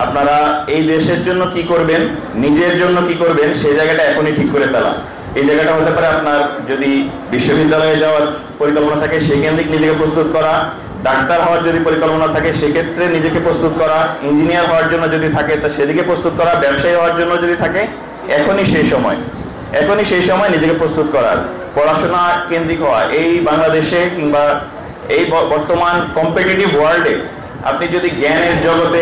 আপনারা এই দেশের জন্য কি করবেন, নিজের জন্য কি করবেন, সেই জায়গাটা এখনই ঠিক করে ফেলা। এই জায়গাটা হতে পারে আপনার যদি বিশ্ববিদ্যালয়ে যাওয়ার পরিকল্পনা থাকে সেকেন্দ্রিক নিজেকে প্রস্তুত করা, ডাক্তার হওয়ার যদি পরিকল্পনা থাকে সেক্ষেত্রে নিজেকে প্রস্তুত করা, ইঞ্জিনিয়ার হওয়ার জন্য যদি থাকে তা সেদিকে প্রস্তুত করা, ব্যবসায়ী হওয়ার জন্য যদি থাকে এখনই সেই সময় নিজেকে প্রস্তুত করার, পড়াশোনা কেন্দ্রিক হওয়া। এই বাংলাদেশে কিংবা এই বর্তমান কম্পিটিটিভ ওয়ার্ল্ডে আপনি যদি জ্ঞানের জগতে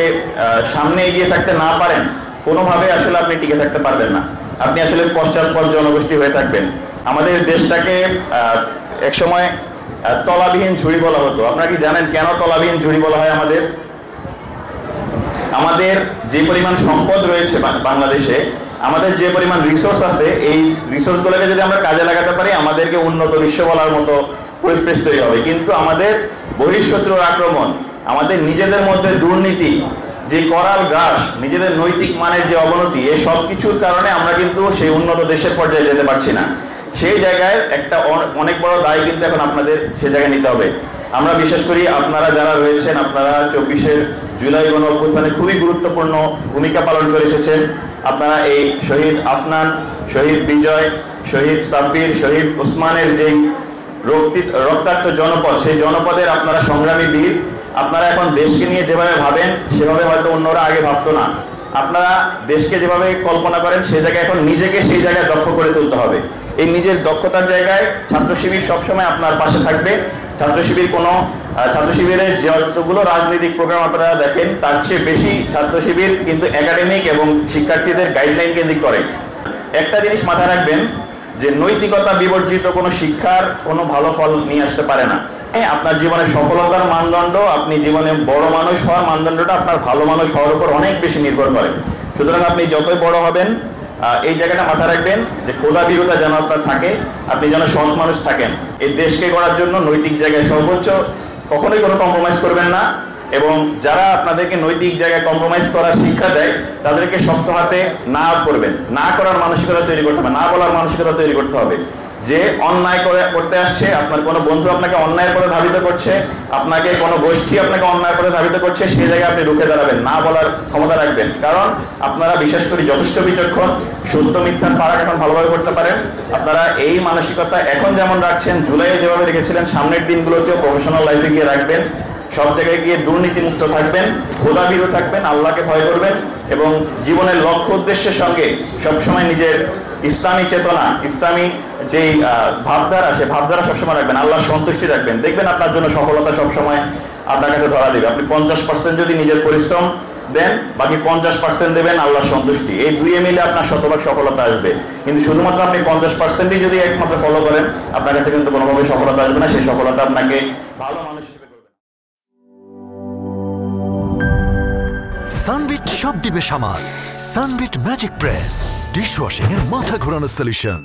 সামনে এগিয়ে থাকতে না পারেন, কোনোভাবে আসলে আপনি টিকে থাকতে পারবেন না। আপনি আসলে পশ্চাৎপদ জনগোষ্ঠী হয়ে থাকবেন। আমাদের দেশটাকে একসময় তলাবিহীন ঝুড়ি বলা হতো। আপনারা কি জানেন কেন তলাবিহীন ঝুড়ি বলা হয়? আমাদের যে পরিমাণ সম্পদ রয়েছে বাংলাদেশে, আমাদের যে পরিমাণ রিসোর্স আছে, এই রিসোর্সগুলোকে যদি আমরা কাজে লাগাতে পারি আমাদেরকে উন্নত বিশ্ব বলার মতো পরিবেশ তৈরি হবে। কিন্তু আমাদের বহিঃশত্রুর আক্রমণ, আমাদের নিজেদের মধ্যে দুর্নীতি, যে করাল গ্রাস, নিজেদের নৈতিক মানের যে অবনতি, এই সব কিছুর কারণে আমরা কিন্তু সেই উন্নত দেশের পর্যায়ে যেতে পারছি না। সেই জায়গায় একটা অনেক বড় দায় কিন্তু এখন আপনাদের সে জায়গায় নিতে হবে। আমরা বিশ্বাস করি আপনারা যারা রয়েছেন, আপনারা 24শে জুলাই গণঅভ্যুত্থানে খুবই গুরুত্বপূর্ণ ভূমিকা পালন করে এসেছেন। আপনারা এই শহীদ আফনান, শহীদ বিজয়, শহীদ সাব্বির, শহীদ ওসমানের যেই রক্তাক্ত জনপদ, সেই জনপদের আপনারা সংগ্রামী বীর। আপনারা এখন দেশকে নিয়ে যেভাবে ভাবেন সেভাবে হয়তো অন্যরা আগে ভাবতো না। আপনারা দেশকে যেভাবে কল্পনা করেন সেই জায়গায় এখন নিজেকে সেই জায়গায় দক্ষ করে তুলতে হবে। এই নিজের দক্ষতার জায়গায় ছাত্র শিবির সবসময় আপনার পাশে থাকবে। ছাত্র শিবিরের যতগুলো রাজনৈতিক প্রোগ্রাম আপনারা দেখেন তার চেয়ে বেশি ছাত্র শিবির কিন্তু একাডেমিক এবং শিক্ষার্থীদের গাইডলাইন কেন্দ্রিক করে। একটা জিনিস মাথায় রাখবেন যে নৈতিকতা বিবর্জিত কোনো শিক্ষার কোনো ভালো ফল নিয়ে আসতে পারে না। আপনার জীবনে সফলতার মানদণ্ড, আপনি জীবনে বড় মানুষ হওয়ার মানদণ্ডটা আপনার ভালো মানুষ হওয়ার উপর অনেক বেশি নির্ভর করে। সুতরাং আপনি যতই বড় হবেন এই জায়গাটা মাথায় রাখবেন যে খোদা বিরোধা যেন আপনার থাকে, আপনি যেন সৎ মানুষ থাকেন। এই দেশকে গড়ার জন্য নৈতিক জায়গায় সর্বোচ্চ কখনোই কোনো কম্প্রোমাইজ করবেন না। এবং যারা আপনাদেরকে নৈতিক জায়গায় কম্প্রোমাইজ করার শিক্ষা দেয় তাদেরকে শক্ত হাতে না করবেন, না করার মানসিকতা তৈরি করতে হবে, না বলার মানসিকতা তৈরি করতে হবে। যে অন্যায় করতে আসছে, আপনার কোনো বন্ধু আপনাকে অন্যায়ের পথে ধাবিত করছে, আপনাকে কোনো গোষ্ঠী আপনাকে অন্যায়ের পথে ধাবিত করছে, সেই জায়গায় আপনি রুখে দাঁড়াবেন, না বলার ক্ষমতা রাখবেন। কারণ আপনারা বিশেষ করে যথেষ্ট বিচক্ষণ, সত্য মিথ্যার ফারাক এখন ভালোভাবে করতে পারেন। আপনারা এই মানসিকতা এখন যেমন রাখছেন, জুলাইয়ে যেভাবে রেখেছিলেন, সামনের দিনগুলোতেও প্রফেশনাল লাইফে গিয়ে রাখবেন। সব জায়গায় গিয়ে দুর্নীতিমুক্ত থাকবেন, খোদা ভীরু থাকবেন, আল্লাহকে ভয় করবেন এবং জীবনের লক্ষ্য উদ্দেশ্যের সঙ্গে সবসময় নিজের ইসলামী চেতনা, ইসলামী যেই ভাবধারা, সে ভাবধারা সবসময় রাখবেন, আল্লাহর সন্তুষ্টি রাখবেন। দেখবেন আপনার জন্য সফলতা সবসময় আপনার কাছে ধরা দেবে। আপনি 50% যদি নিজের পরিশ্রম দেন, বাকি 50% দেবেন আল্লাহর সন্তুষ্টি। এই দুইয়ে মিলে আপনার শতভাগ সফলতা আসবে। কিন্তু শুধুমাত্র আপনি 50%ই যদি একমাত্র ফলো করেন, আপনার কাছে কিন্তু কোনোভাবেই সফলতা আসবে না। সেই সফলতা আপনাকে ভালো মানুষ হিসেবে করবে। সানবিট সব দিবে সামাল। সানবিট ম্যাজিক প্রেস ডিশওয়াশিং এর মাথা ঘোরানো সলিউশন।